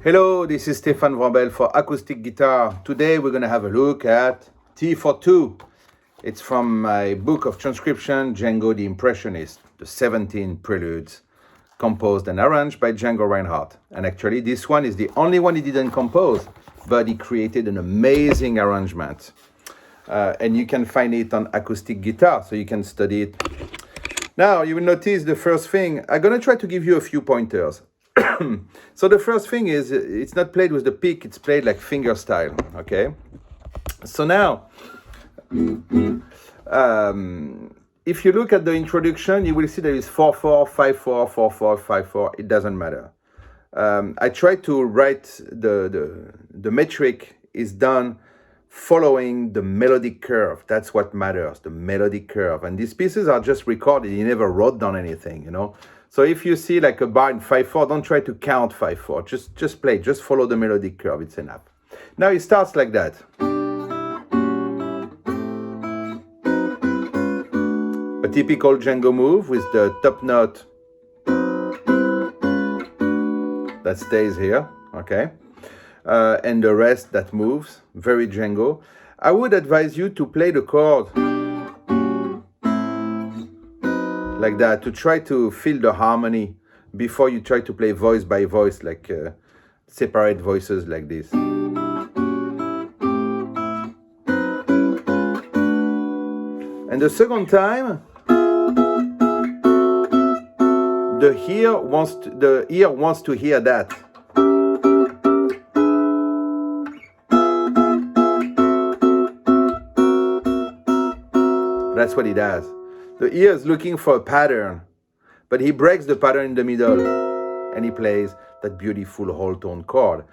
Hello, this is Stéphane Wrembel for acoustic guitar. Today we're going to have a look at T for 2. It's from my book of transcription, Django the Impressionist, the 17 preludes composed and arranged by Django Reinhardt. And actually this one is the only one he didn't compose, but he created an amazing arrangement. And you can find it on acoustic guitar, so you can study it. Now you will notice the first thing, I'm going to try to give you a few pointers. So the first thing is, it's not played with the pick, it's played like finger style, okay? So now, if you look at the introduction, you will see there is 4/4, 5/4, 4/4, 5/4, it doesn't matter. I tried to write the metric is done following the melodic curve. That's what matters, the melodic curve. And these pieces are just recorded, he never wrote down anything, you know? So if you see like a bar in 5/4, don't try to count 5/4. Just play, just follow the melodic curve, it's enough. Now it starts like that. A typical Django move with the top note that stays here, okay? And the rest that moves, very Django. I would advise you to play the chord like that, to try to feel the harmony before you try to play voice by voice, like separate voices like this. And the second time, the ear wants to hear that. That's what he does. The ear is looking for a pattern, but he breaks the pattern in the middle and he plays that beautiful whole tone chord.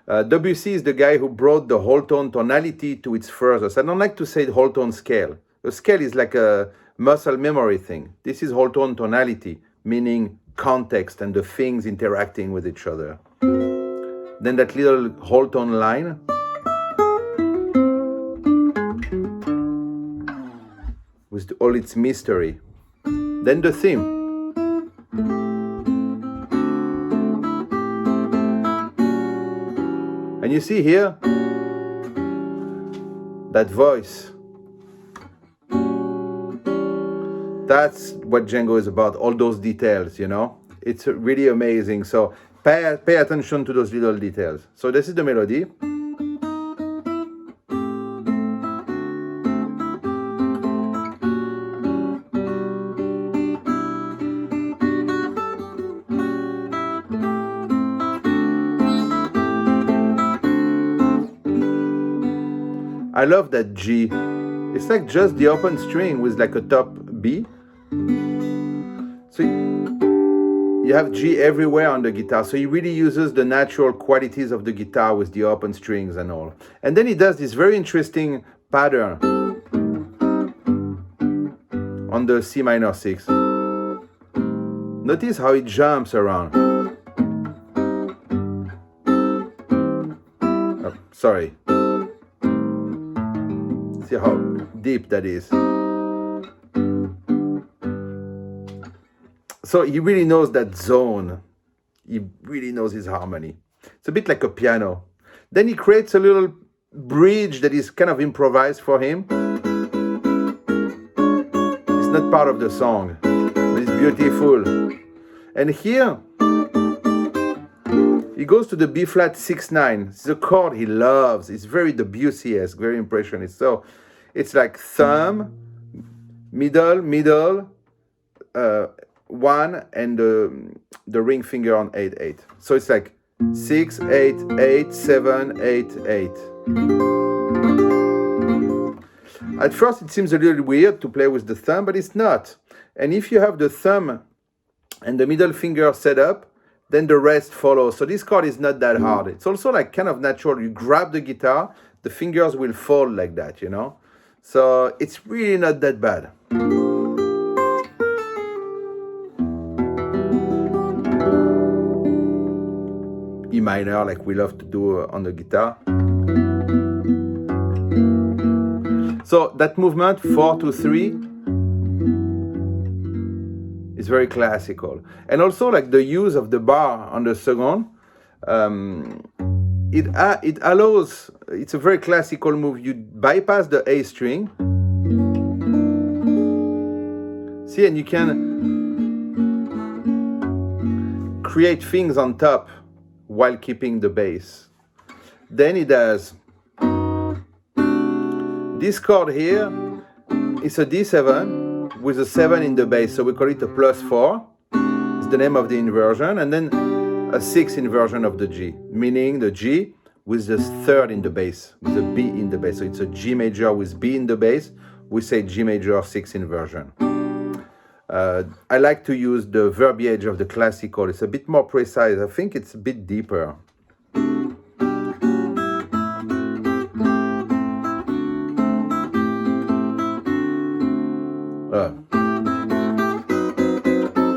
Debussy is the guy who brought the whole tone tonality to its furthest. I don't like to say whole tone scale. The scale is like a muscle memory thing. This is whole tone tonality, meaning context and the things interacting with each other. Then that little whole tone line. With all its mystery. Then the theme. And you see here, that voice. That's what Django is about, all those details, you know. It's really amazing. So pay attention to those little details. So this is the melody. I love that G. It's like just the open string with like a top B. So you have G everywhere on the guitar. So he really uses the natural qualities of the guitar with the open strings and all. And then he does this very interesting pattern on the C minor 6. Notice how it jumps around. Oh, sorry. See how deep that is. So he really knows that zone. He really knows his harmony. It's a bit like a piano. Then he creates a little bridge that is kind of improvised for him. It's not part of the song, but it's beautiful. And here, he goes to the B flat 6/9. It's a chord he loves. It's very Debussy-esque, very impressionist. So it's like thumb, middle, 1, and the ring finger on 8/8. So it's like 6/8/8, 7/8/8. At first it seems a little weird to play with the thumb, but it's not. And if you have the thumb and the middle finger set up, then the rest follows. So this chord is not that hard. It's also like kind of natural. You grab the guitar, the fingers will fall like that, you know? So it's really not that bad. E minor, like we love to do on the guitar. So that movement, 4-3, is very classical. And also like the use of the bar on the second, It allows, it's a very classical move. You bypass the A string. See, and you can create things on top while keeping the bass. Then it does this chord here. It's a D7 with a 7 in the bass, so we call it a +4. It's the name of the inversion, and then a 6 inversion of the G, meaning the G with the 3rd in the bass, with a B in the bass. So it's a G major with B in the bass. We say G major 6 inversion. I like to use the verbiage of the classical. It's a bit more precise. I think it's a bit deeper.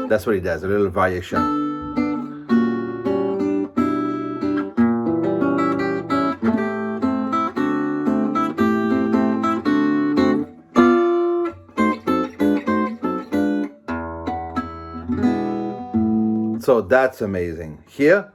That's what it does, a little variation. So that's amazing. Here,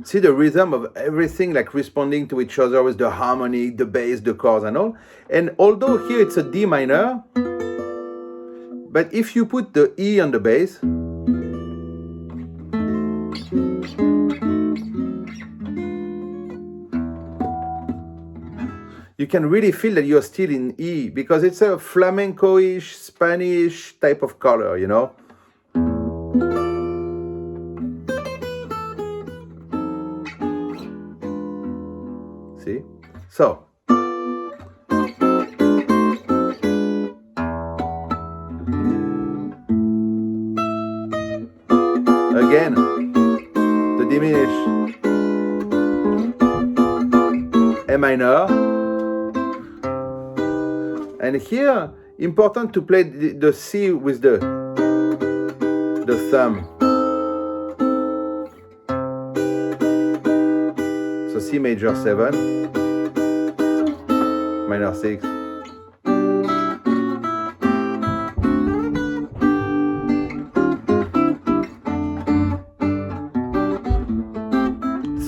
see the rhythm of everything like responding to each other with the harmony, the bass, the chords and all. And although here it's a D minor, but if you put the E on the bass, you can really feel that you're still in E, because it's a flamenco-ish, Spanish type of color, you know. See? So. Again, the diminished A minor. And here, important to play the C with the thumb. So C major 7, minor 6.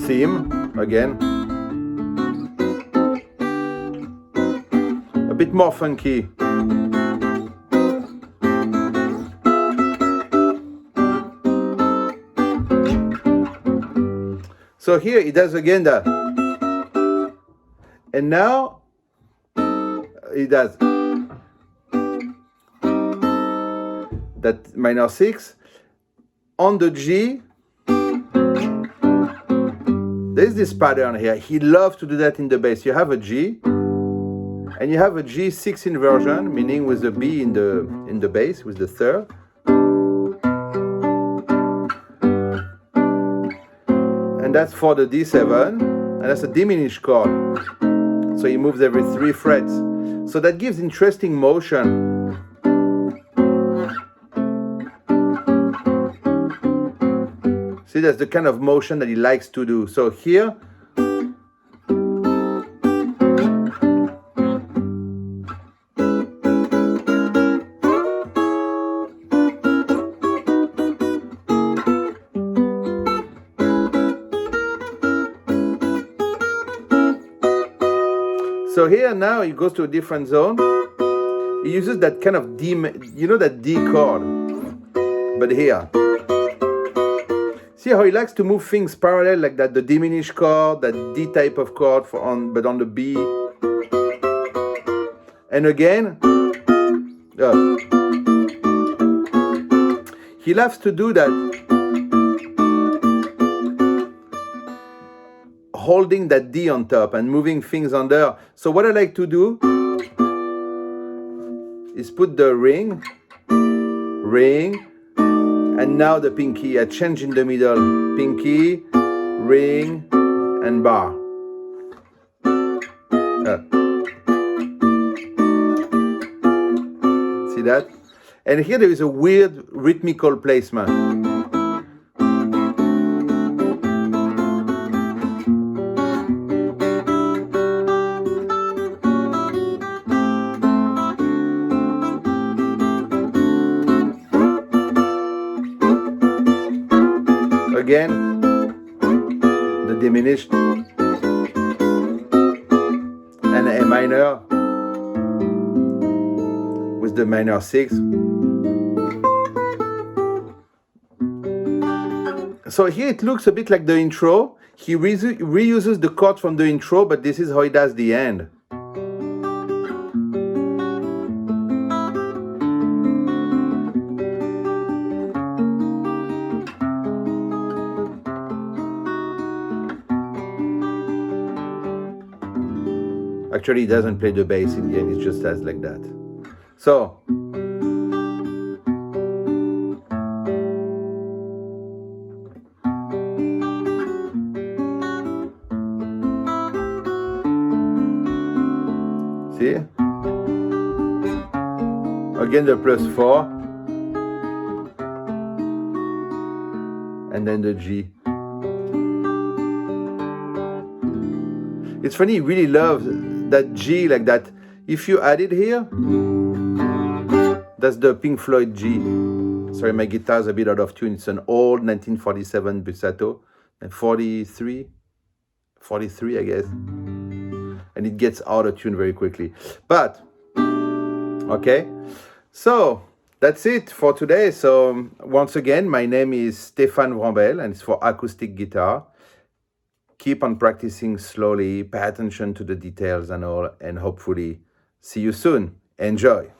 Theme, again. A bit more funky. So here it does again that. And now it does that minor 6 on the G. There's this pattern here. He loves to do that in the bass. You have a G, and you have a G6 inversion, meaning with the B in the bass, with the 3rd. And that's for the D7, and that's a diminished chord. So he moves every 3 frets. So that gives interesting motion. See, that's the kind of motion that he likes to do. So here, so here now he goes to a different zone. He uses that kind of D, you know, that D chord, but here. See how he likes to move things parallel like that, the diminished chord, that D type of chord but on the B. And again, he loves to do that, holding that D on top and moving things under. So what I like to do is put the ring, and now the pinky. I change in the middle. Pinky, ring, and bar. See that? And here there is a weird rhythmical placement. again, the diminished, and A minor with the minor 6. So here it looks a bit like the intro. He reuses the chords from the intro, but this is how he does the end. Actually, he doesn't play the bass in the end, it just does like that. So, see? Again the +4, and then the G. It's funny, he really loves that G like that. If you add it here, that's the Pink Floyd G. Sorry, my guitar's a bit out of tune. It's an old 1947 Bussato, and 43, I guess. And it gets out of tune very quickly. But, okay. So, that's it for today. So, once again, my name is Stéphane Wrembel, and it's for acoustic guitar. Keep on practicing slowly, pay attention to the details and all, and hopefully see you soon. Enjoy.